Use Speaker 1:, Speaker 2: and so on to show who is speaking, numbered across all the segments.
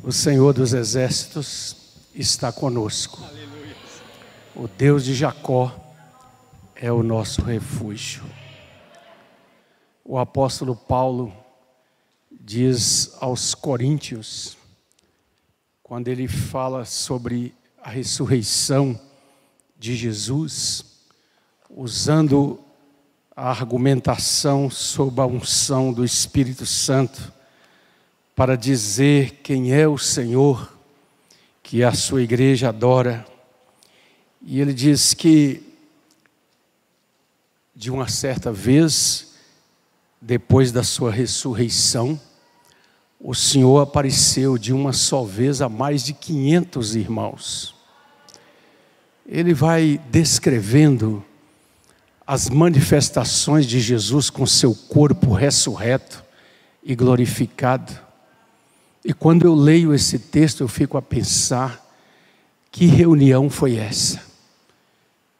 Speaker 1: O Senhor dos Exércitos está conosco.
Speaker 2: Aleluia.
Speaker 1: O Deus de Jacó é o nosso refúgio. O apóstolo Paulo diz aos Coríntios, quando ele fala sobre a ressurreição de Jesus, usando a argumentação sob a unção do Espírito Santo, para dizer quem é o Senhor, que a sua igreja adora. E ele diz que, de uma certa vez, depois da sua ressurreição, o Senhor apareceu de uma só vez a mais de 500 irmãos. Ele vai descrevendo as manifestações de Jesus com seu corpo ressurreto e glorificado. E quando eu leio esse texto, eu fico a pensar, que reunião foi essa?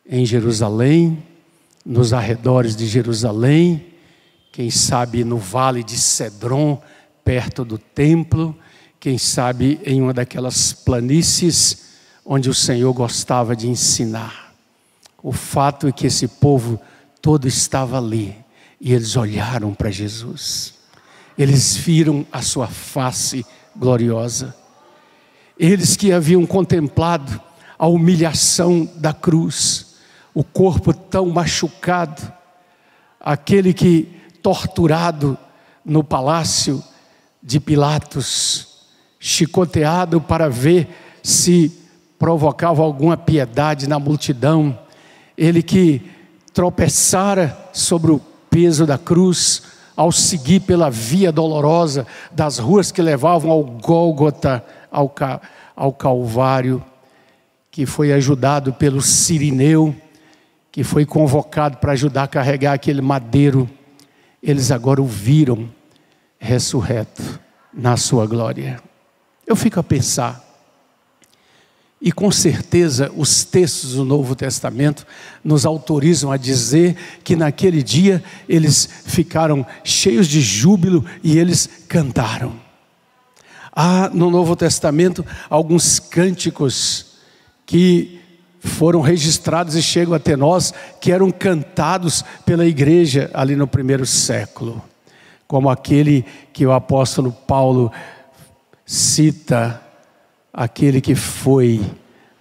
Speaker 1: Em Jerusalém, nos arredores de Jerusalém, quem sabe no vale de Cedron, perto do templo, quem sabe em uma daquelas planícies onde o Senhor gostava de ensinar. O fato é que esse povo todo estava ali e eles olharam para Jesus. Eles viram a sua face gloriosa. Eles que haviam contemplado a humilhação da cruz, o corpo tão machucado, aquele que torturado no palácio de Pilatos, chicoteado para ver se provocava alguma piedade na multidão, ele que tropeçara sobre o peso da cruz, ao seguir pela via dolorosa das ruas que levavam ao Gólgota, ao Calvário, que foi ajudado pelo Cirineu, que foi convocado para ajudar a carregar aquele madeiro. Eles agora o viram ressurreto na sua glória. Eu fico a pensar, e com certeza os textos do Novo Testamento nos autorizam a dizer que naquele dia eles ficaram cheios de júbilo e eles cantaram. Há no Novo Testamento alguns cânticos que foram registrados e chegam até nós, que eram cantados pela igreja ali no primeiro século, como aquele que o apóstolo Paulo cita, aquele que foi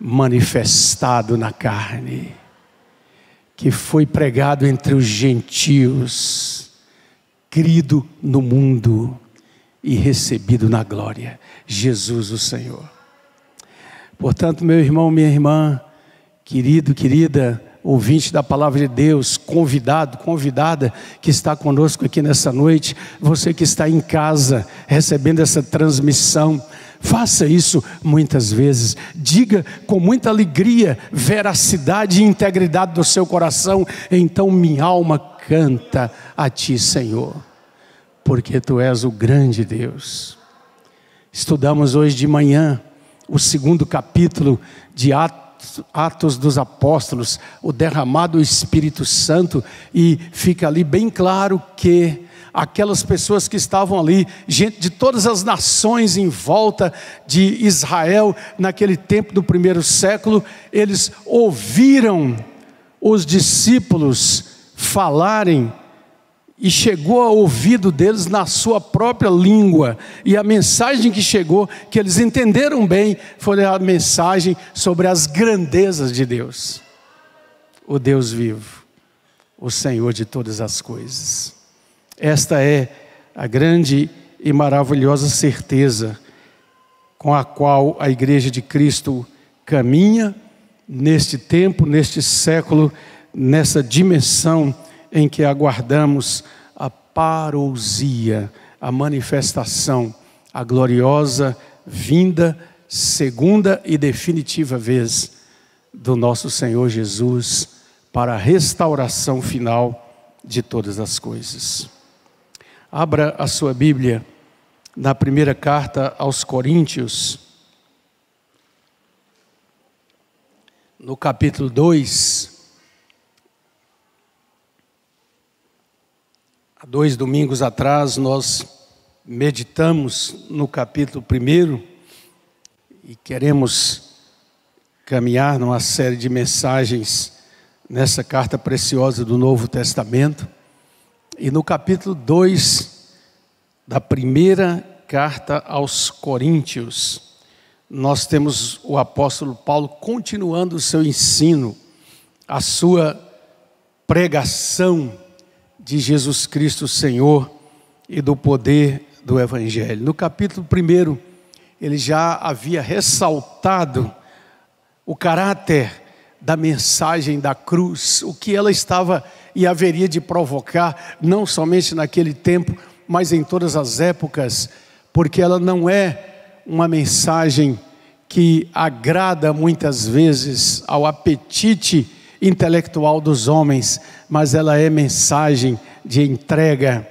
Speaker 1: manifestado na carne, que foi pregado entre os gentios, crido no mundo e recebido na glória, Jesus o Senhor. Portanto, meu irmão, minha irmã, querido, querida, ouvinte da palavra de Deus, convidado, convidada que está conosco aqui nessa noite, você que está em casa recebendo essa transmissão, faça isso muitas vezes, diga com muita alegria, veracidade e integridade do seu coração: então minha alma canta a Ti, Senhor, porque Tu és o grande Deus. Estudamos hoje de manhã o 2º capítulo de Atos dos Apóstolos, o derramado do Espírito Santo, e fica ali bem claro que aquelas pessoas que estavam ali, gente de todas as nações em volta de Israel, naquele tempo do primeiro século, eles ouviram os discípulos falarem, e chegou ao ouvido deles na sua própria língua, e a mensagem que chegou, que eles entenderam bem, foi a mensagem sobre as grandezas de Deus, o Deus vivo, o Senhor de todas as coisas. Esta é a grande e maravilhosa certeza com a qual a Igreja de Cristo caminha neste tempo, neste século, nessa dimensão em que aguardamos a parousia, a manifestação, a gloriosa vinda, segunda e definitiva vez do nosso Senhor Jesus para a restauração final de todas as coisas. Abra a sua Bíblia na primeira carta aos Coríntios, no capítulo 2. Há 2 domingos atrás nós meditamos no capítulo 1, e queremos caminhar numa série de mensagens nessa carta preciosa do Novo Testamento. E no capítulo 2 da primeira carta aos Coríntios, nós temos o apóstolo Paulo continuando o seu ensino, a sua pregação de Jesus Cristo Senhor e do poder do Evangelho. No capítulo 1, ele já havia ressaltado o caráter da mensagem da cruz, o que ela estava e haveria de provocar, não somente naquele tempo, mas em todas as épocas, porque ela não é uma mensagem que agrada muitas vezes ao apetite intelectual dos homens, mas ela é mensagem de entrega,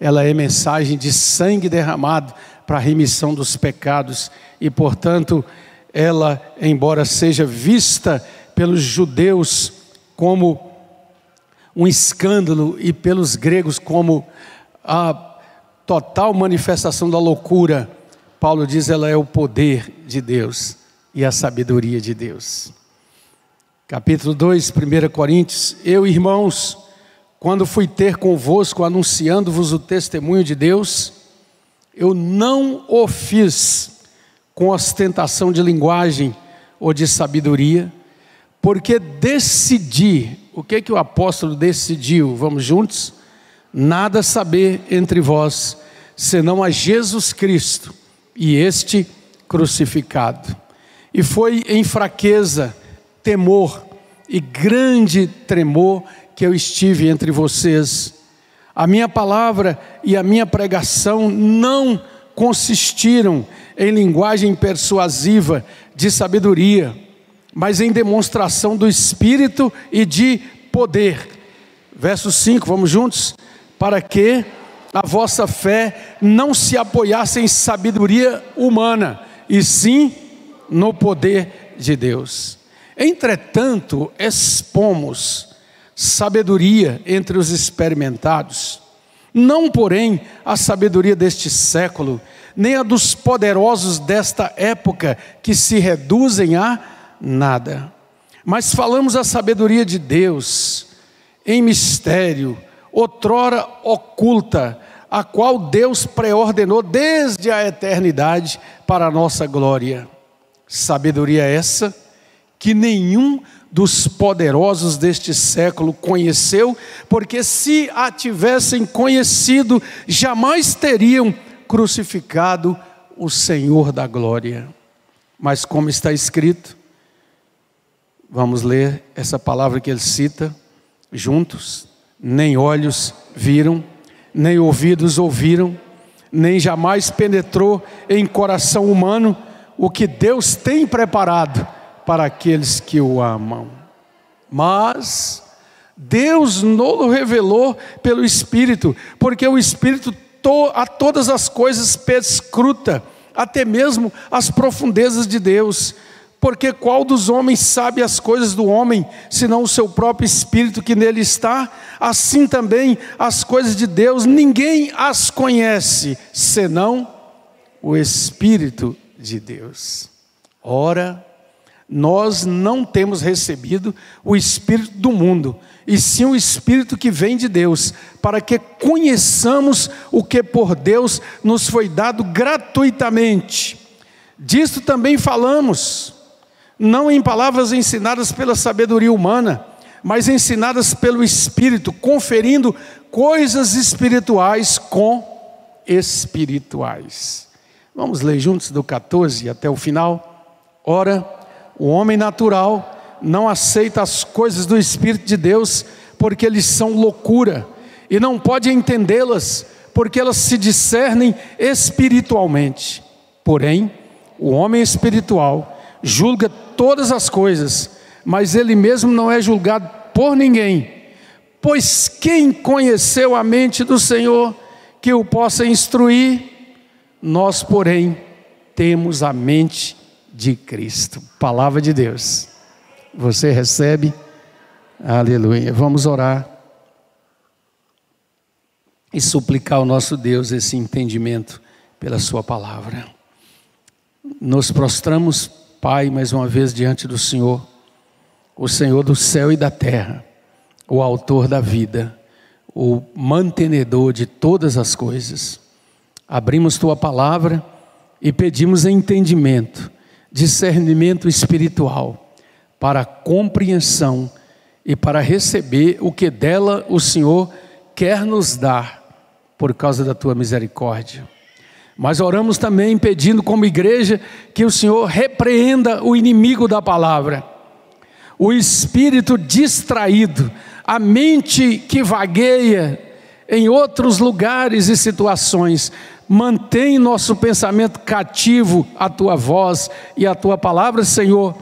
Speaker 1: ela é mensagem de sangue derramado para a remissão dos pecados, e portanto ela, embora seja vista pelos judeus como um escândalo e pelos gregos como a total manifestação da loucura, Paulo diz, ela é o poder de Deus e a sabedoria de Deus. Capítulo 2, 1 Coríntios. Eu, irmãos, quando fui ter convosco anunciando-vos o testemunho de Deus, eu não o fiz com ostentação de linguagem ou de sabedoria, porque decidi. O que o apóstolo decidiu? Vamos juntos? Nada saber entre vós, senão a Jesus Cristo e este crucificado. E foi em fraqueza, temor e grande tremor que eu estive entre vocês. A minha palavra e a minha pregação não consistiram em linguagem persuasiva de sabedoria, mas em demonstração do Espírito e de poder. Verso 5, vamos juntos? Para que a vossa fé não se apoiasse em sabedoria humana, e sim no poder de Deus. Entretanto, expomos sabedoria entre os experimentados, não porém a sabedoria deste século, nem a dos poderosos desta época, que se reduzem a nada. Mas falamos a sabedoria de Deus, em mistério, outrora oculta, a qual Deus preordenou desde a eternidade para a nossa glória. Sabedoria essa que nenhum dos poderosos deste século conheceu, porque se a tivessem conhecido, jamais teriam crucificado o Senhor da glória. Mas como está escrito, vamos ler essa palavra que ele cita juntos: nem olhos viram, nem ouvidos ouviram, nem jamais penetrou em coração humano o que Deus tem preparado para aqueles que o amam. Mas Deus nos revelou pelo Espírito, porque o Espírito a todas as coisas perscruta, até mesmo as profundezas de Deus. Porque qual dos homens sabe as coisas do homem, senão o seu próprio Espírito que nele está? Assim também as coisas de Deus, ninguém as conhece, senão o Espírito de Deus. Ora, nós não temos recebido o Espírito do mundo, e sim o Espírito que vem de Deus, para que conheçamos o que por Deus nos foi dado gratuitamente. Disto também falamos, não em palavras ensinadas pela sabedoria humana, mas ensinadas pelo Espírito, conferindo coisas espirituais com espirituais. Vamos ler juntos do 14 até o final. Ora, o homem natural não aceita as coisas do Espírito de Deus, porque eles são loucura, e não pode entendê-las, porque elas se discernem espiritualmente. Porém, o homem espiritual julga todas as coisas, mas ele mesmo não é julgado por ninguém. Pois quem conheceu a mente do Senhor que o possa instruir? Nós, porém, temos a mente de Cristo. Palavra de Deus. Você recebe? Aleluia. Vamos orar e suplicar ao nosso Deus esse entendimento pela sua palavra. nos prostramos, Pai, mais uma vez diante do Senhor, o Senhor do céu e da terra, o autor da vida, o mantenedor de todas as coisas. Abrimos Tua palavra e pedimos entendimento, discernimento espiritual, para a compreensão e para receber o que dela o Senhor quer nos dar, por causa da Tua misericórdia. Mas oramos também pedindo como igreja que o Senhor repreenda o inimigo da palavra, o espírito distraído, a mente que vagueia em outros lugares e situações. Mantém nosso pensamento cativo à Tua voz e à Tua palavra, Senhor,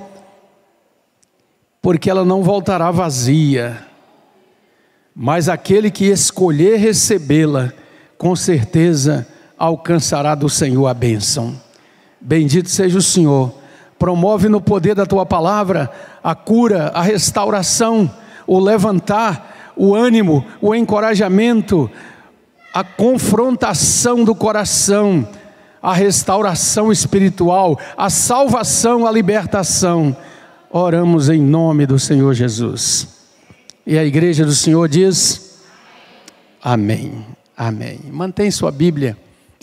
Speaker 1: porque ela não voltará vazia, mas aquele que escolher recebê-la, com certeza alcançará do Senhor a bênção. Bendito seja o Senhor. Promove no poder da Tua palavra a cura, a restauração, o levantar, o ânimo, o encorajamento, a confrontação do coração, a restauração espiritual, a salvação, a libertação. Oramos em nome do Senhor Jesus. E a igreja do Senhor diz: amém, amém. Mantém sua Bíblia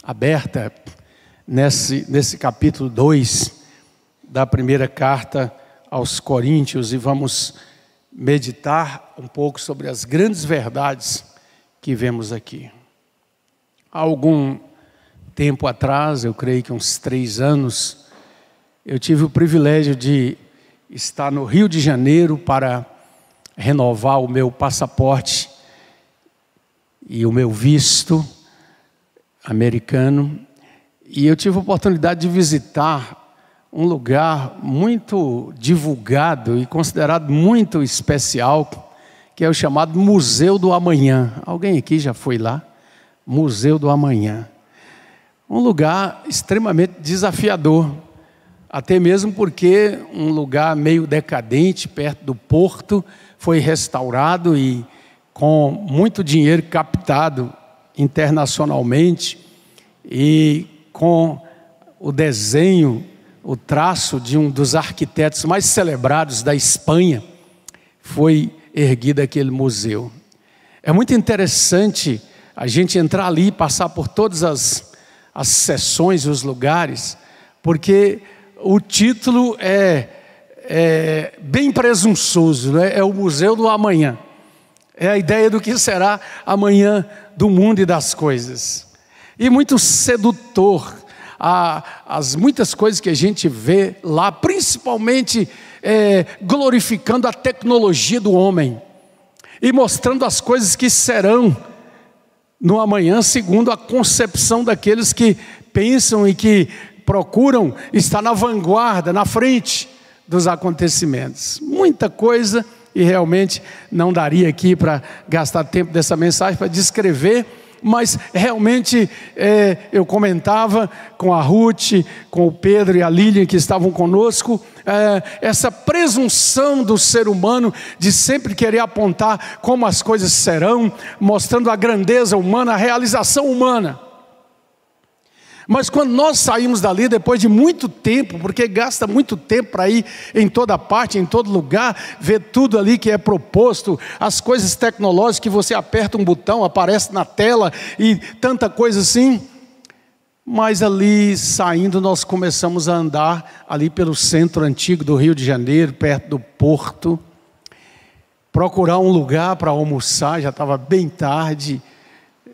Speaker 1: aberta nesse capítulo 2 da primeira carta aos Coríntios, e vamos meditar um pouco sobre as grandes verdades que vemos aqui. Há algum tempo atrás, eu creio que uns 3 anos, eu tive o privilégio de estar no Rio de Janeiro para renovar o meu passaporte e o meu visto americano, e eu tive a oportunidade de visitar um lugar muito divulgado e considerado muito especial, que é o chamado Museu do Amanhã. Alguém aqui já foi lá? Museu do Amanhã. Um lugar extremamente desafiador, até mesmo porque um lugar meio decadente, perto do porto, foi restaurado e com muito dinheiro captado internacionalmente, e com o desenho, o traço de um dos arquitetos mais celebrados da Espanha, foi erguido aquele museu. É muito interessante a gente entrar ali e passar por todas as seções e os lugares, porque o título é bem presunçoso, né? É o Museu do Amanhã. É a ideia do que será amanhã do mundo e das coisas. E muito sedutor as muitas coisas que a gente vê lá, principalmente glorificando a tecnologia do homem e mostrando as coisas que serão no amanhã, segundo a concepção daqueles que pensam e que procuram estar na vanguarda, na frente dos acontecimentos. Muita coisa, e realmente não daria aqui para gastar tempo dessa mensagem para descrever, mas realmente eu comentava com a Ruth, com o Pedro e a Lilian que estavam conosco, essa presunção do ser humano de sempre querer apontar como as coisas serão, mostrando a grandeza humana, a realização humana. Mas quando nós saímos dali, depois de muito tempo, porque gasta muito tempo para ir em toda parte, em todo lugar, ver tudo ali que é proposto, as coisas tecnológicas que você aperta um botão, aparece na tela e tanta coisa assim. Mas ali saindo, nós começamos a andar ali pelo centro antigo do Rio de Janeiro, perto do porto, procurar um lugar para almoçar. Já estava bem tarde,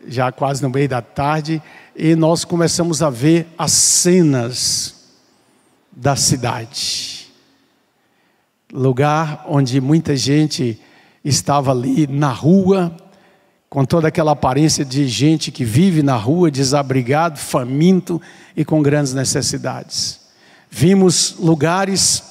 Speaker 1: já quase no meio da tarde, e nós começamos a ver as cenas da cidade. Lugar onde muita gente estava ali na rua, com toda aquela aparência de gente que vive na rua, desabrigado, faminto e com grandes necessidades. Vimos lugares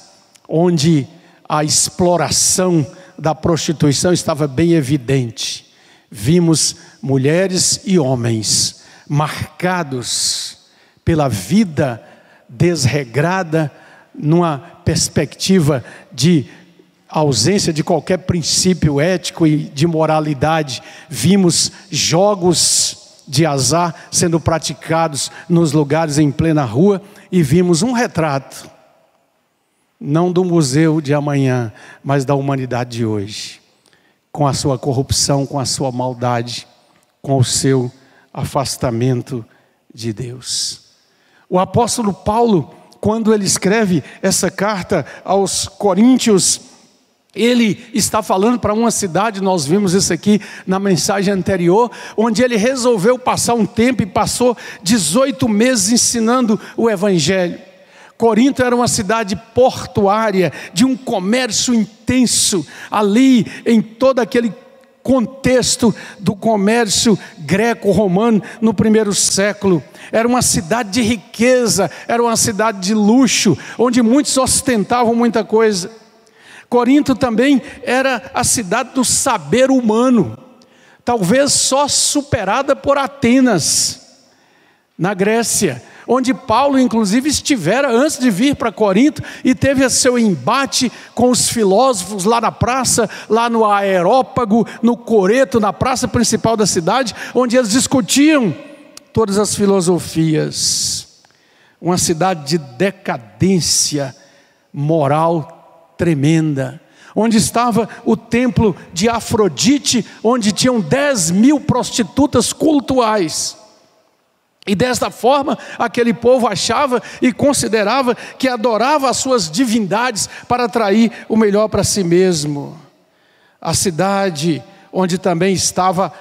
Speaker 1: onde a exploração da prostituição estava bem evidente. Vimos mulheres e homens marcados pela vida desregrada, numa perspectiva de ausência de qualquer princípio ético e de moralidade. Vimos jogos de azar sendo praticados nos lugares em plena rua, e vimos um retrato, não do museu de amanhã, mas da humanidade de hoje, com a sua corrupção, com a sua maldade, com o seu afastamento de Deus. O apóstolo Paulo, quando ele escreve essa carta aos Coríntios, ele está falando para uma cidade, nós vimos isso aqui na mensagem anterior, onde ele resolveu passar um tempo e passou 18 meses ensinando o Evangelho. Corinto era uma cidade portuária, de um comércio intenso, ali em todo aquele contexto do comércio greco-romano no primeiro século. Era uma cidade de riqueza, era uma cidade de luxo, onde muitos ostentavam muita coisa. Corinto também era a cidade do saber humano, talvez só superada por Atenas, na Grécia, onde Paulo inclusive estivera antes de vir para Corinto e teve seu embate com os filósofos lá na praça, lá no Aerópago, no Coreto, na praça principal da cidade, onde eles discutiam todas as filosofias. Uma cidade de decadência moral tremenda, onde estava o templo de Afrodite, onde tinham 10.000 prostitutas cultuais. E desta forma, aquele povo achava e considerava que adorava as suas divindades para atrair o melhor para si mesmo. A cidade onde também estava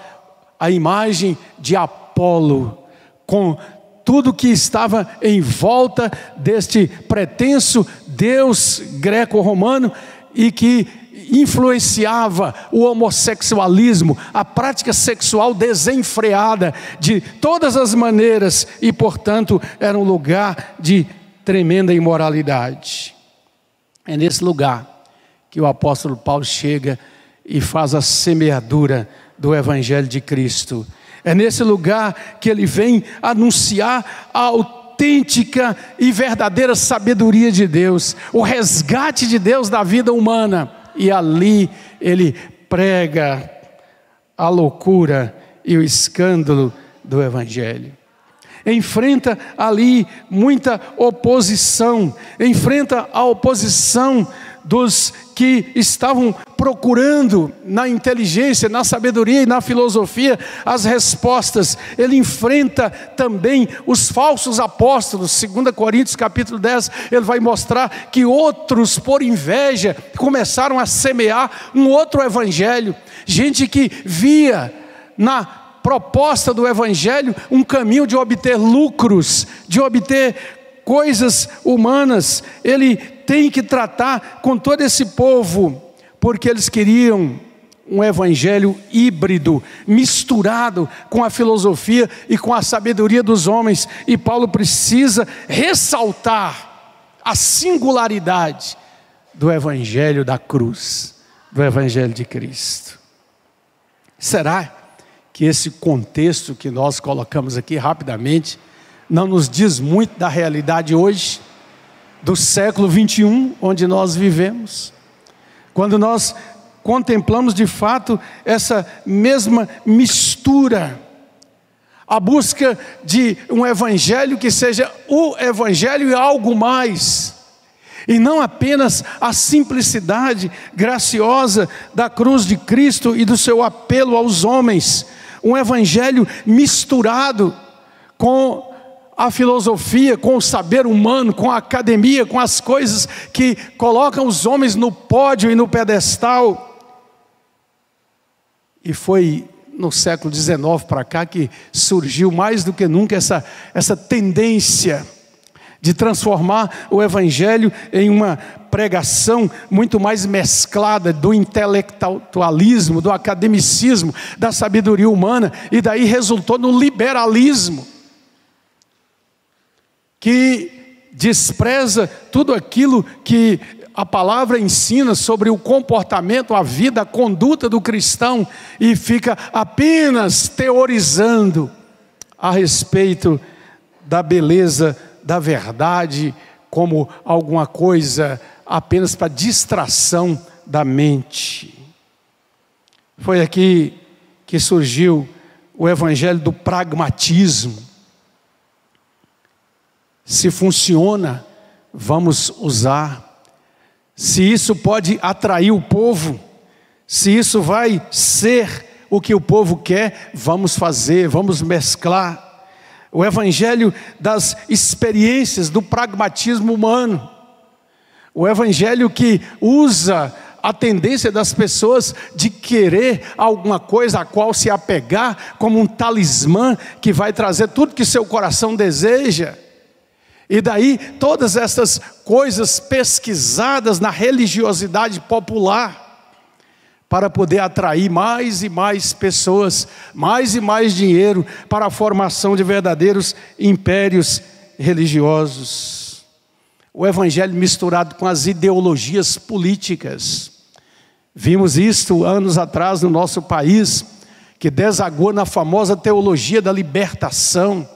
Speaker 1: a imagem de Apolo, com tudo que estava em volta deste pretenso Deus greco-romano e que influenciava o homossexualismo, a prática sexual desenfreada de todas as maneiras, e portanto era um lugar de tremenda imoralidade. É nesse lugar que o apóstolo Paulo chega e faz a semeadura do Evangelho de Cristo. É nesse lugar que ele vem anunciar a autêntica e verdadeira sabedoria de Deus, o resgate de Deus da vida humana. E ali ele prega a loucura e o escândalo do Evangelho. Enfrenta ali muita oposição, enfrenta a oposição dos que estavam procurando na inteligência, na sabedoria e na filosofia as respostas. Ele enfrenta também os falsos apóstolos. 2 Coríntios capítulo 10, ele vai mostrar que outros, por inveja, começaram a semear um outro evangelho. Gente que via na proposta do evangelho um caminho de obter lucros, de obter coisas humanas. Ele tem que tratar com todo esse povo, porque eles queriam um evangelho híbrido, misturado com a filosofia e com a sabedoria dos homens. E Paulo precisa ressaltar a singularidade do evangelho da cruz, do evangelho de Cristo. Será que esse contexto que nós colocamos aqui rapidamente não nos diz muito da realidade hoje, do século 21, onde nós vivemos? Quando nós contemplamos de fato essa mesma mistura, a busca de um evangelho que seja o evangelho e algo mais, e não apenas a simplicidade graciosa da cruz de Cristo e do seu apelo aos homens, um evangelho misturado com a filosofia, com o saber humano, com a academia, com as coisas que colocam os homens no pódio e no pedestal. E foi no século XIX para cá que surgiu mais do que nunca essa tendência de transformar o evangelho em uma pregação muito mais mesclada do intelectualismo, do academicismo, da sabedoria humana, e daí resultou no liberalismo, que despreza tudo aquilo que a palavra ensina sobre o comportamento, a vida, a conduta do cristão, e fica apenas teorizando a respeito da beleza da verdade como alguma coisa apenas para distração da mente. Foi aqui que surgiu o evangelho do pragmatismo. Se funciona, vamos usar. Se isso pode atrair o povo, se isso vai ser o que o povo quer, vamos fazer, vamos mesclar. O evangelho das experiências, do pragmatismo humano. O evangelho que usa a tendência das pessoas de querer alguma coisa a qual se apegar como um talismã que vai trazer tudo que seu coração deseja. E daí todas essas coisas pesquisadas na religiosidade popular para poder atrair mais e mais pessoas, mais e mais dinheiro para a formação de verdadeiros impérios religiosos. O evangelho misturado com as ideologias políticas. Vimos isto anos atrás no nosso país, que desaguou na famosa teologia da libertação,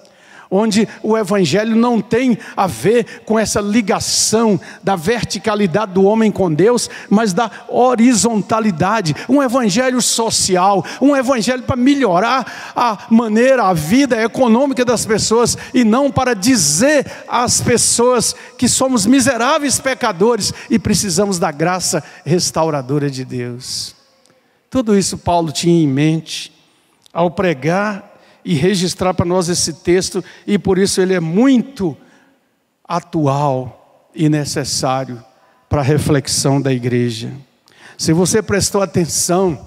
Speaker 1: onde o evangelho não tem a ver com essa ligação da verticalidade do homem com Deus, mas da horizontalidade. Um evangelho social, um evangelho para melhorar a maneira, a vida econômica das pessoas, e não para dizer às pessoas que somos miseráveis pecadores e precisamos da graça restauradora de Deus. Tudo isso Paulo tinha em mente ao pregar e registrar para nós esse texto, e por isso ele é muito atual e necessário para a reflexão da igreja. Se você prestou atenção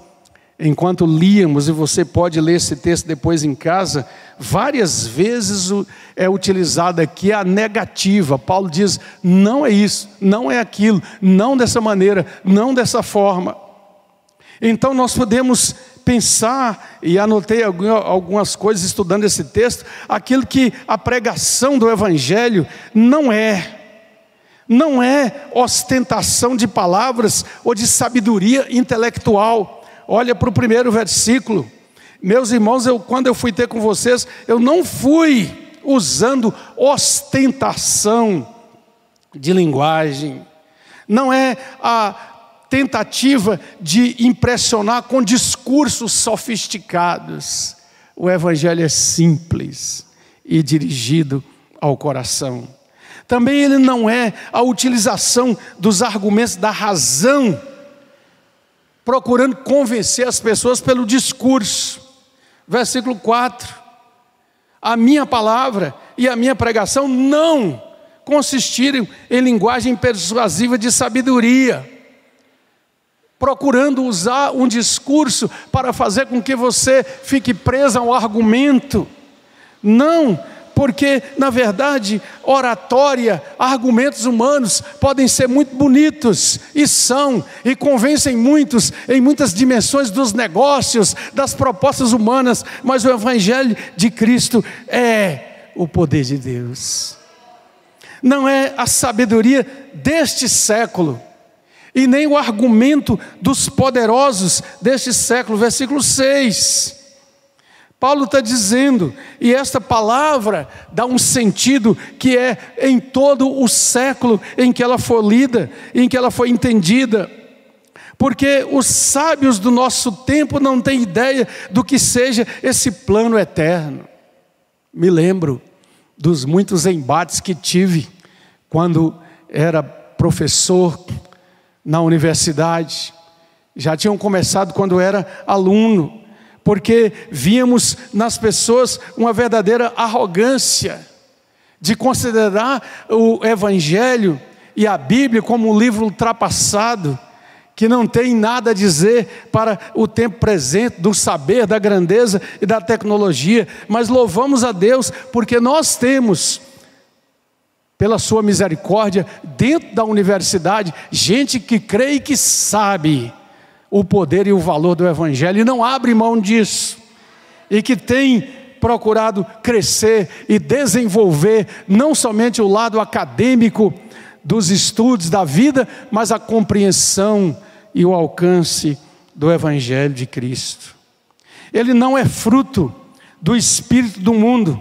Speaker 1: enquanto líamos, e você pode ler esse texto depois em casa, várias vezes é utilizada aqui a negativa. Paulo diz: não é isso, não é aquilo, não dessa maneira, não dessa forma. Então nós podemos pensar, e anotei algumas coisas estudando esse texto, aquilo que a pregação do evangelho não é ostentação de palavras ou de sabedoria intelectual. Olha para o primeiro versículo. Meus irmãos, quando eu fui ter com vocês, eu não fui usando ostentação de linguagem, não é a tentativa de impressionar com discursos sofisticados. O evangelho é simples e dirigido ao coração. Também ele não é a utilização dos argumentos da razão, procurando convencer as pessoas pelo discurso. Versículo 4: a minha palavra e a minha pregação não consistiram em linguagem persuasiva de sabedoria, procurando usar um discurso para fazer com que você fique preso ao argumento. Não, porque na verdade oratória, argumentos humanos podem ser muito bonitos, e são, e convencem muitos em muitas dimensões dos negócios, das propostas humanas, mas o evangelho de Cristo é o poder de Deus. Não é a sabedoria deste século, e nem o argumento dos poderosos deste século. Versículo 6. Paulo está dizendo, e esta palavra dá um sentido que é em todo o século em que ela foi lida, em que ela foi entendida. Porque os sábios do nosso tempo não têm ideia do que seja esse plano eterno. Me lembro dos muitos embates que tive quando era professor na universidade. Já tinham começado quando era aluno, porque víamos nas pessoas uma verdadeira arrogância de considerar o evangelho e a Bíblia como um livro ultrapassado, que não tem nada a dizer para o tempo presente, do saber, da grandeza e da tecnologia. Mas louvamos a Deus porque nós temos, pela sua misericórdia, dentro da universidade, gente que crê e que sabe o poder e o valor do evangelho, e não abre mão disso, e que tem procurado crescer e desenvolver, não somente o lado acadêmico dos estudos da vida, mas a compreensão e o alcance do evangelho de Cristo. Ele não é fruto do espírito do mundo,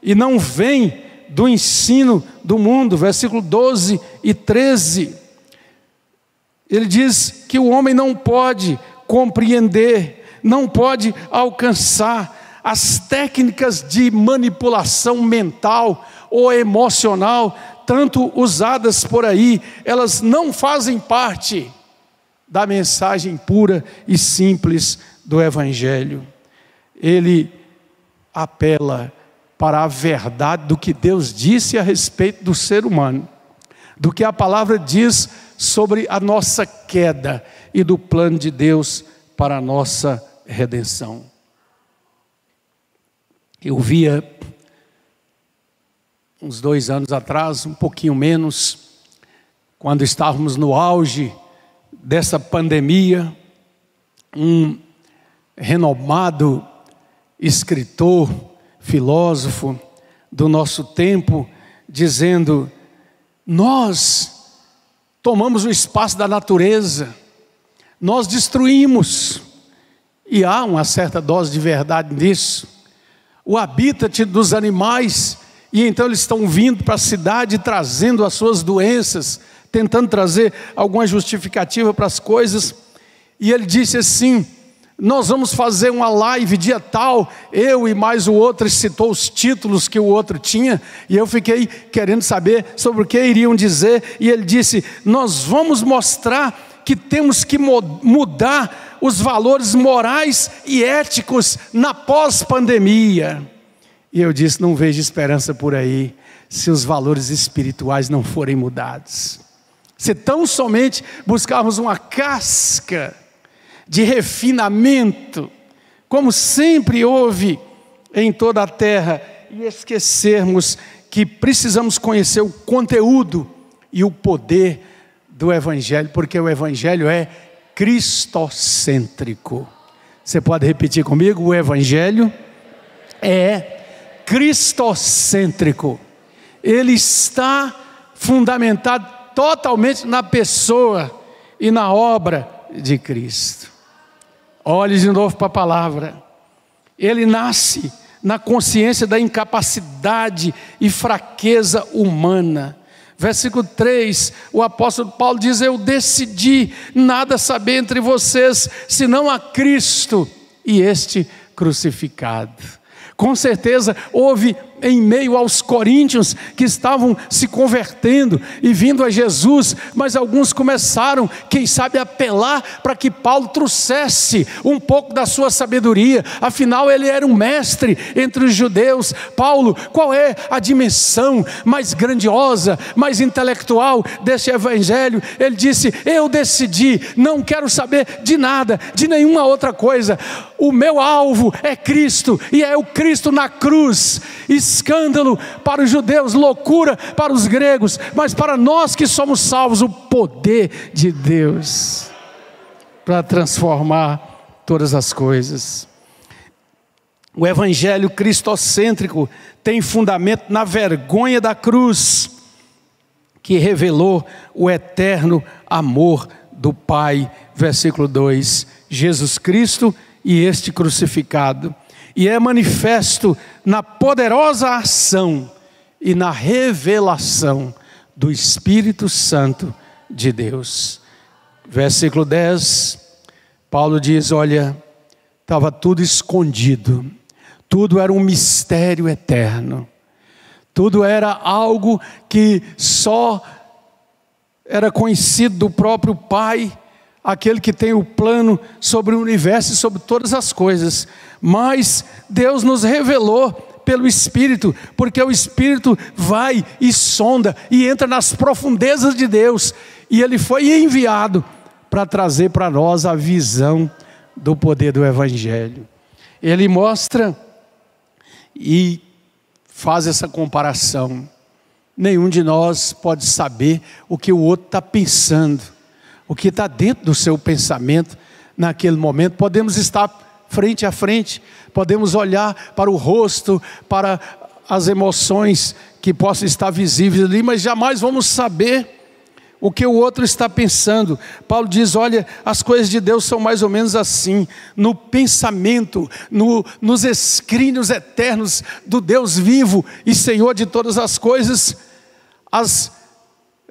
Speaker 1: e não vem do ensino do mundo. Versículo 12 e 13, ele diz que o homem não pode compreender, não pode alcançar as técnicas de manipulação mental ou emocional, tanto usadas por aí, elas não fazem parte da mensagem pura e simples do Evangelho. Ele apela para a verdade do que Deus disse a respeito do ser humano, do que a palavra diz sobre a nossa queda e do plano de Deus para a nossa redenção. Eu via uns 2 anos atrás, um pouquinho menos, quando estávamos no auge dessa pandemia, um renomado escritor, filósofo do nosso tempo, dizendo: nós tomamos o espaço da natureza, nós destruímos, e há uma certa dose de verdade nisso, o habitat dos animais, e então eles estão vindo para a cidade trazendo as suas doenças, tentando trazer alguma justificativa para as coisas. E ele disse assim: nós vamos fazer uma live dia tal, eu e mais o outro, e citou os títulos que o outro tinha, e eu fiquei querendo saber sobre o que iriam dizer, e ele disse: nós vamos mostrar que temos que mudar os valores morais e éticos na pós-pandemia. E eu disse: não vejo esperança por aí, se os valores espirituais não forem mudados. Se tão somente buscarmos uma casca de refinamento, como sempre houve em toda a terra, e esquecermos que precisamos conhecer o conteúdo e o poder do Evangelho, porque o Evangelho é cristocêntrico. Você pode repetir comigo? O Evangelho é cristocêntrico. Ele está fundamentado totalmente na pessoa e na obra de Cristo. Olhe de novo para a palavra. Ele nasce na consciência da incapacidade e fraqueza humana. Versículo 3, o apóstolo Paulo diz: eu decidi nada saber entre vocês, senão a Cristo e este crucificado. Com certeza houve em meio aos coríntios que estavam se convertendo e vindo a Jesus, mas alguns começaram, quem sabe, a apelar para que Paulo trouxesse um pouco da sua sabedoria. Afinal, ele era um mestre entre os judeus. Paulo, qual é a dimensão mais grandiosa, mais intelectual desse evangelho? Ele disse: eu decidi, não quero saber de nada, de nenhuma outra coisa. O meu alvo é Cristo, e é o Cristo na cruz. Escândalo para os judeus, loucura para os gregos, mas para nós que somos salvos, o poder de Deus para transformar todas as coisas. O evangelho cristocêntrico tem fundamento na vergonha da cruz, que revelou o eterno amor do Pai. Versículo 2, Jesus Cristo e este crucificado. E é manifesto na poderosa ação e na revelação do Espírito Santo de Deus. Versículo 10, Paulo diz: olha, estava tudo escondido, tudo era um mistério eterno, tudo era algo que só era conhecido do próprio Pai, aquele que tem o plano sobre o universo e sobre todas as coisas. Mas Deus nos revelou pelo Espírito, porque o Espírito vai e sonda e entra nas profundezas de Deus, e Ele foi enviado para trazer para nós a visão do poder do Evangelho. Ele mostra e faz essa comparação. Nenhum de nós pode saber o que o outro está pensando, o que está dentro do seu pensamento naquele momento. Podemos estar frente a frente, podemos olhar para o rosto, para as emoções que possam estar visíveis ali, mas jamais vamos saber o que o outro está pensando. Paulo diz: olha, as coisas de Deus são mais ou menos assim, no pensamento, nos escrínios eternos do Deus vivo e Senhor de todas as coisas. As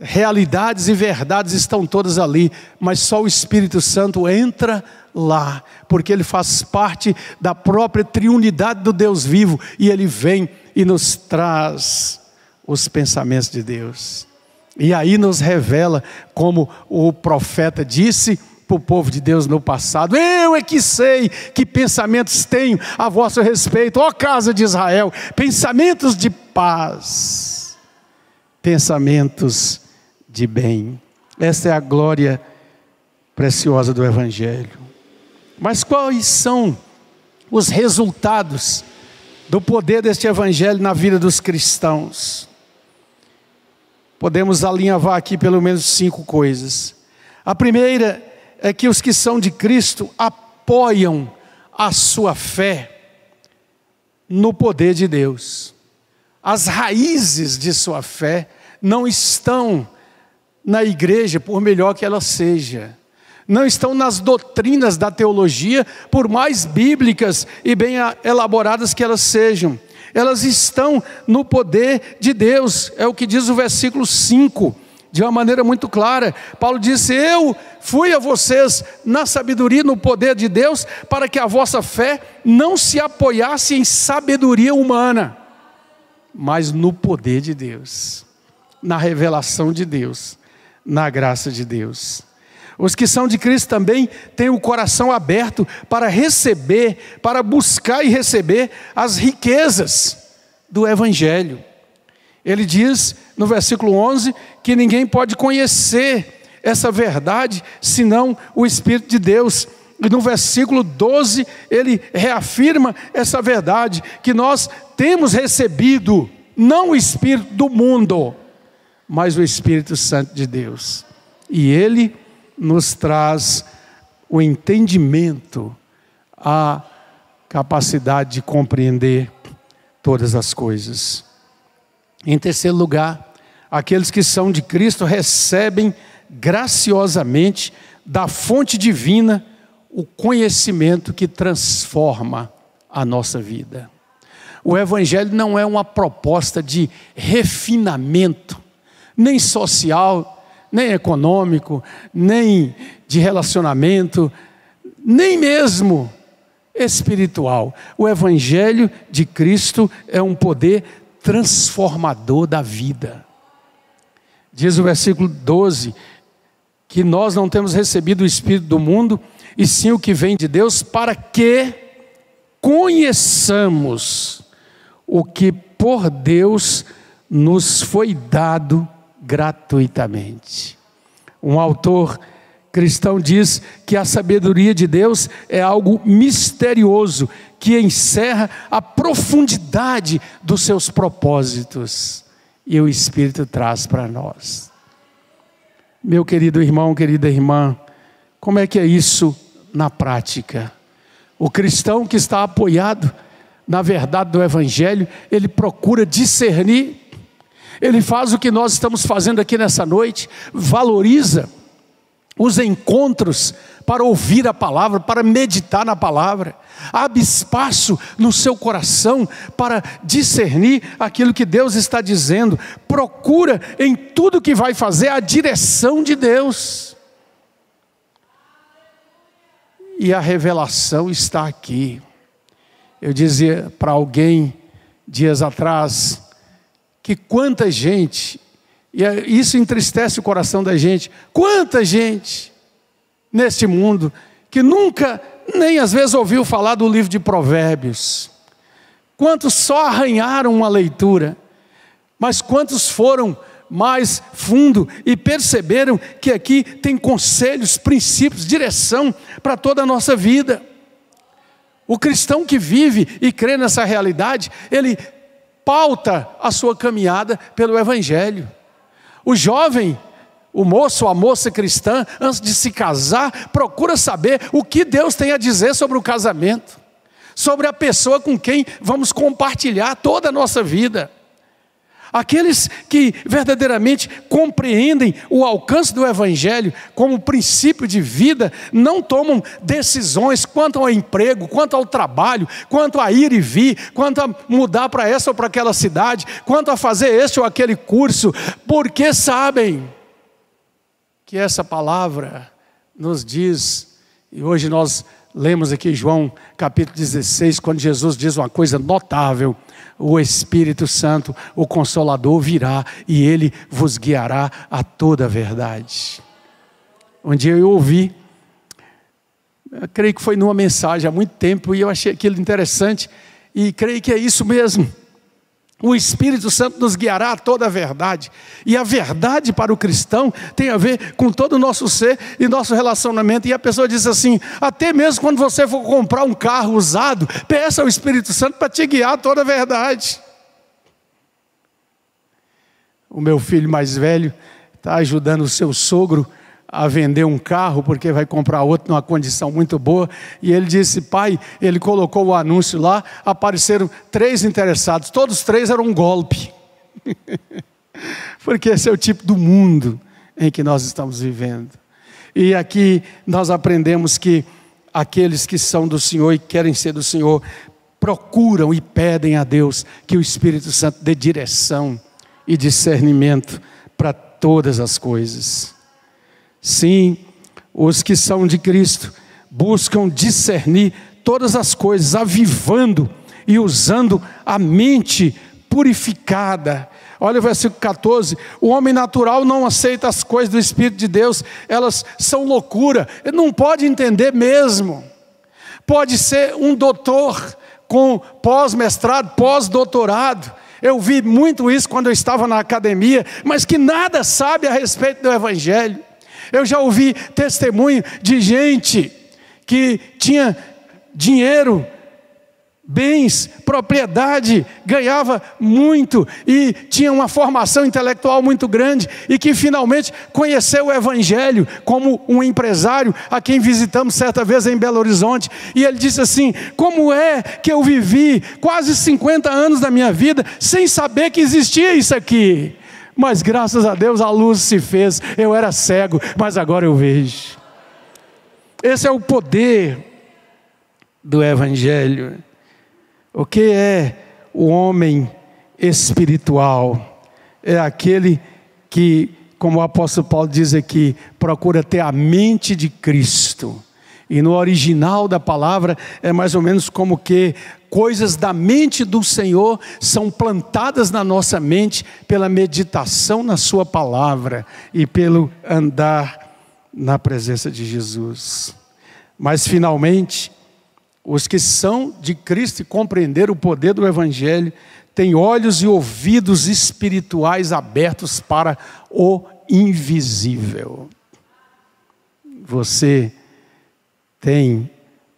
Speaker 1: realidades e verdades estão todas ali, mas só o Espírito Santo entra lá, porque ele faz parte da própria triunidade do Deus vivo, e ele vem e nos traz os pensamentos de Deus, e aí nos revela, como o profeta disse para o povo de Deus no passado: eu é que sei que pensamentos tenho a vosso respeito, ó casa de Israel, pensamentos de paz, pensamentos de bem. Esta é a glória preciosa do Evangelho. Mas quais são os resultados do poder deste Evangelho na vida dos cristãos? Podemos alinhavar aqui pelo menos 5 coisas. A primeira é que os que são de Cristo apoiam a sua fé no poder de Deus. As raízes de sua fé não estão na igreja, por melhor que ela seja. Não estão nas doutrinas da teologia, por mais bíblicas e bem elaboradas que elas sejam. Elas estão no poder de Deus. É o que diz o versículo 5, de uma maneira muito clara. Paulo disse: eu fui a vocês na sabedoria, no poder de Deus, para que a vossa fé não se apoiasse em sabedoria humana, mas no poder de Deus, na revelação de Deus, na graça de Deus. Os que são de Cristo também têm o coração aberto para receber, para buscar e receber as riquezas do Evangelho. Ele diz no versículo 11 que ninguém pode conhecer essa verdade senão o Espírito de Deus. E no versículo 12 ele reafirma essa verdade, que nós temos recebido não o Espírito do mundo, mas o Espírito Santo de Deus. E ele nos traz o entendimento, a capacidade de compreender todas as coisas. Em terceiro lugar, aqueles que são de Cristo recebem graciosamente da fonte divina o conhecimento que transforma a nossa vida. O Evangelho não é uma proposta de refinamento, nem social, nem econômico, nem de relacionamento, nem mesmo espiritual. O Evangelho de Cristo é um poder transformador da vida. Diz o versículo 12, que nós não temos recebido o Espírito do mundo, e sim o que vem de Deus, para que conheçamos o que por Deus nos foi dado gratuitamente. Um autor cristão diz que a sabedoria de Deus é algo misterioso, que encerra a profundidade dos seus propósitos, e o Espírito traz para nós. Meu querido irmão, querida irmã, como é que é isso na prática? O cristão que está apoiado na verdade do Evangelho, ele procura discernir. Ele faz o que nós estamos fazendo aqui nessa noite, valoriza os encontros para ouvir a palavra, para meditar na palavra. Abre espaço no seu coração para discernir aquilo que Deus está dizendo. Procura em tudo que vai fazer a direção de Deus. E a revelação está aqui. Eu dizia para alguém dias atrás que quanta gente, e isso entristece o coração da gente, quanta gente neste mundo que nunca, nem às vezes ouviu falar do livro de Provérbios. Quantos só arranharam uma leitura, mas quantos foram mais fundo e perceberam que aqui tem conselhos, princípios, direção para toda a nossa vida. O cristão que vive e crê nessa realidade, ele pauta a sua caminhada pelo Evangelho. O jovem, o moço ou a moça cristã, antes de se casar, procura saber o que Deus tem a dizer sobre o casamento, sobre a pessoa com quem vamos compartilhar toda a nossa vida. Aqueles que verdadeiramente compreendem o alcance do Evangelho como princípio de vida, não tomam decisões quanto ao emprego, quanto ao trabalho, quanto a ir e vir, quanto a mudar para essa ou para aquela cidade, quanto a fazer este ou aquele curso, porque sabem que essa palavra nos diz, e hoje nós lemos aqui João capítulo 16, quando Jesus diz uma coisa notável: o Espírito Santo, o Consolador, virá e Ele vos guiará a toda a verdade. Um dia eu ouvi, eu creio que foi numa mensagem há muito tempo, e eu achei aquilo interessante, e creio que é isso mesmo. O Espírito Santo nos guiará a toda a verdade. E a verdade para o cristão tem a ver com todo o nosso ser e nosso relacionamento. E a pessoa diz assim: até mesmo quando você for comprar um carro usado, peça ao Espírito Santo para te guiar a toda a verdade. O meu filho mais velho está ajudando o seu sogro a vender um carro, porque vai comprar outro numa condição muito boa, e ele disse: pai, ele colocou o anúncio lá, apareceram 3 interessados, todos 3 eram um golpe, porque esse é o tipo do mundo em que nós estamos vivendo. E aqui nós aprendemos que aqueles que são do Senhor e querem ser do Senhor, procuram e pedem a Deus que o Espírito Santo dê direção e discernimento para todas as coisas. Sim, os que são de Cristo buscam discernir todas as coisas, avivando e usando a mente purificada. Olha o versículo 14: o homem natural não aceita as coisas do Espírito de Deus, elas são loucura, ele não pode entender mesmo. Pode ser um doutor com pós-mestrado, pós-doutorado, eu vi muito isso quando eu estava na academia, mas que nada sabe a respeito do Evangelho. Eu já ouvi testemunho de gente que tinha dinheiro, bens, propriedade, ganhava muito e tinha uma formação intelectual muito grande, e que finalmente conheceu o Evangelho como um empresário a quem visitamos certa vez em Belo Horizonte, e ele disse assim: como é que eu vivi quase 50 anos da minha vida sem saber que existia isso aqui? Mas graças a Deus a luz se fez, eu era cego, mas agora eu vejo. Esse é o poder do Evangelho. O que é o homem espiritual? É aquele que, como o apóstolo Paulo diz aqui, procura ter a mente de Cristo. E no original da palavra é mais ou menos como que coisas da mente do Senhor são plantadas na nossa mente pela meditação na sua palavra e pelo andar na presença de Jesus. Mas finalmente, os que são de Cristo e compreenderam o poder do Evangelho têm olhos e ouvidos espirituais abertos para o invisível. Você tem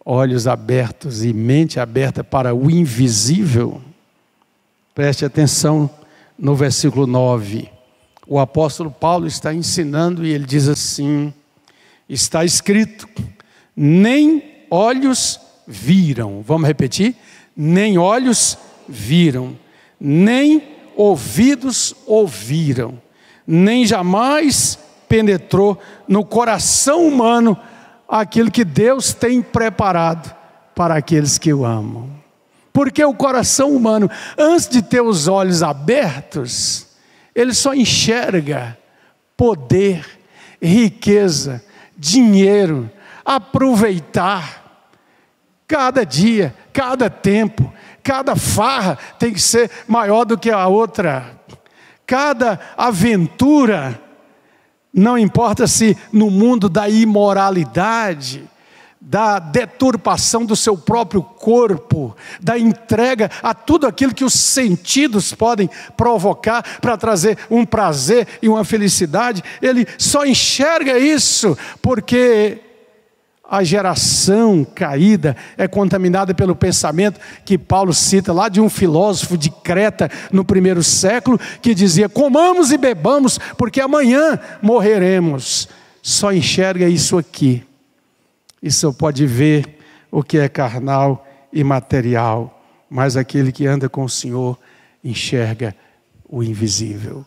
Speaker 1: olhos abertos e mente aberta para o invisível? Preste atenção no versículo 9. O apóstolo Paulo está ensinando e ele diz assim: está escrito, nem olhos viram. Vamos repetir? Nem olhos viram, nem ouvidos ouviram, nem jamais penetrou no coração humano aquilo que Deus tem preparado para aqueles que o amam. Porque o coração humano, antes de ter os olhos abertos, ele só enxerga poder, riqueza, dinheiro, aproveitar. Cada dia, cada tempo, cada farra tem que ser maior do que a outra. Cada aventura, não importa se no mundo da imoralidade, da deturpação do seu próprio corpo, da entrega a tudo aquilo que os sentidos podem provocar para trazer um prazer e uma felicidade, ele só enxerga isso porque a geração caída é contaminada pelo pensamento que Paulo cita lá de um filósofo de Creta no primeiro século, que dizia: comamos e bebamos, porque amanhã morreremos. Só enxerga isso aqui. E só pode ver o que é carnal e material. Mas aquele que anda com o Senhor enxerga o invisível.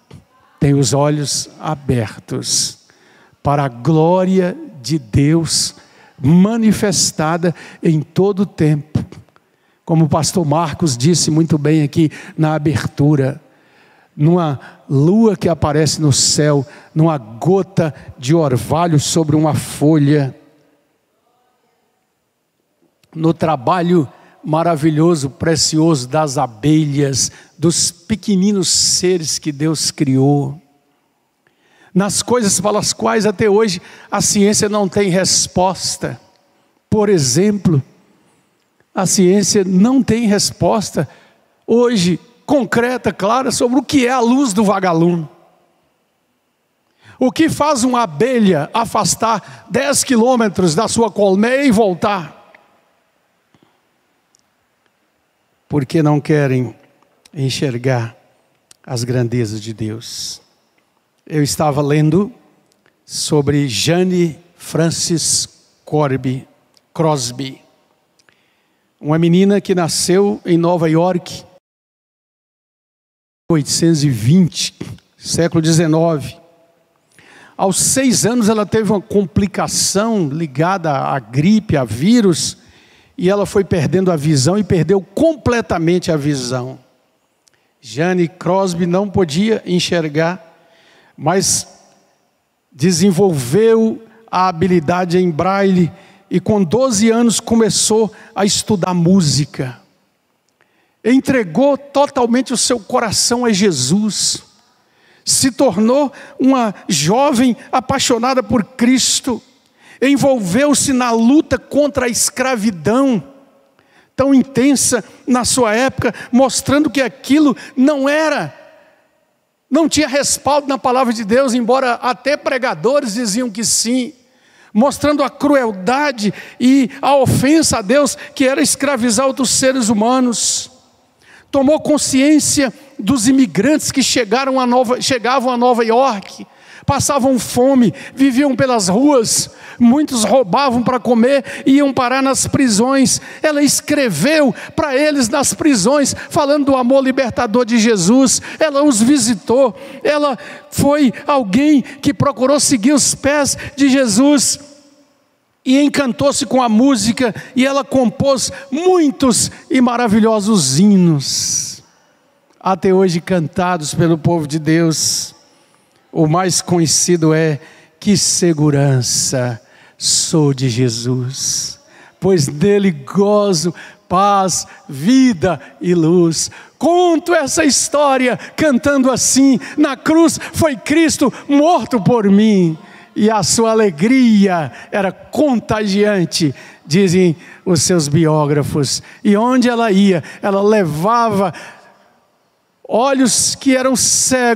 Speaker 1: Tem os olhos abertos para a glória de Deus manifestada em todo o tempo. Como o pastor Marcos disse muito bem aqui na abertura, numa lua que aparece no céu, numa gota de orvalho sobre uma folha, no trabalho maravilhoso, precioso das abelhas, dos pequeninos seres que Deus criou, nas coisas pelas quais até hoje a ciência não tem resposta. Por exemplo, a ciência não tem resposta hoje concreta, clara, sobre o que é a luz do vagalume. O que faz uma abelha afastar 10 quilômetros da sua colmeia e voltar? Porque não querem enxergar as grandezas de Deus. Eu estava lendo sobre Jane Frances Crosby, uma menina que nasceu em Nova York, 1820, século XIX. Aos 6 anos ela teve uma complicação ligada à gripe, a vírus, e ela foi perdendo a visão e perdeu completamente a visão. Jane Crosby não podia enxergar, mas desenvolveu a habilidade em braille e com 12 anos começou a estudar música. Entregou totalmente o seu coração a Jesus. Se tornou uma jovem apaixonada por Cristo. Envolveu-se na luta contra a escravidão, tão intensa na sua época, mostrando que aquilo não tinha respaldo na palavra de Deus, embora até pregadores diziam que sim, mostrando a crueldade e a ofensa a Deus, que era escravizar outros seres humanos. Tomou consciência dos imigrantes que chegavam a Nova York, passavam fome, viviam pelas ruas, muitos roubavam para comer e iam parar nas prisões. Ela escreveu para eles nas prisões, falando do amor libertador de Jesus. Ela os visitou, ela foi alguém que procurou seguir os pés de Jesus e encantou-se com a música, e ela compôs muitos e maravilhosos hinos, até hoje cantados pelo povo de Deus. O mais conhecido é: que segurança sou de Jesus, pois nele gozo paz, vida e luz. Conto essa história cantando assim: na cruz foi Cristo morto por mim, e a sua alegria era contagiante, dizem os seus biógrafos. E onde ela ia, ela levava olhos que eram cegos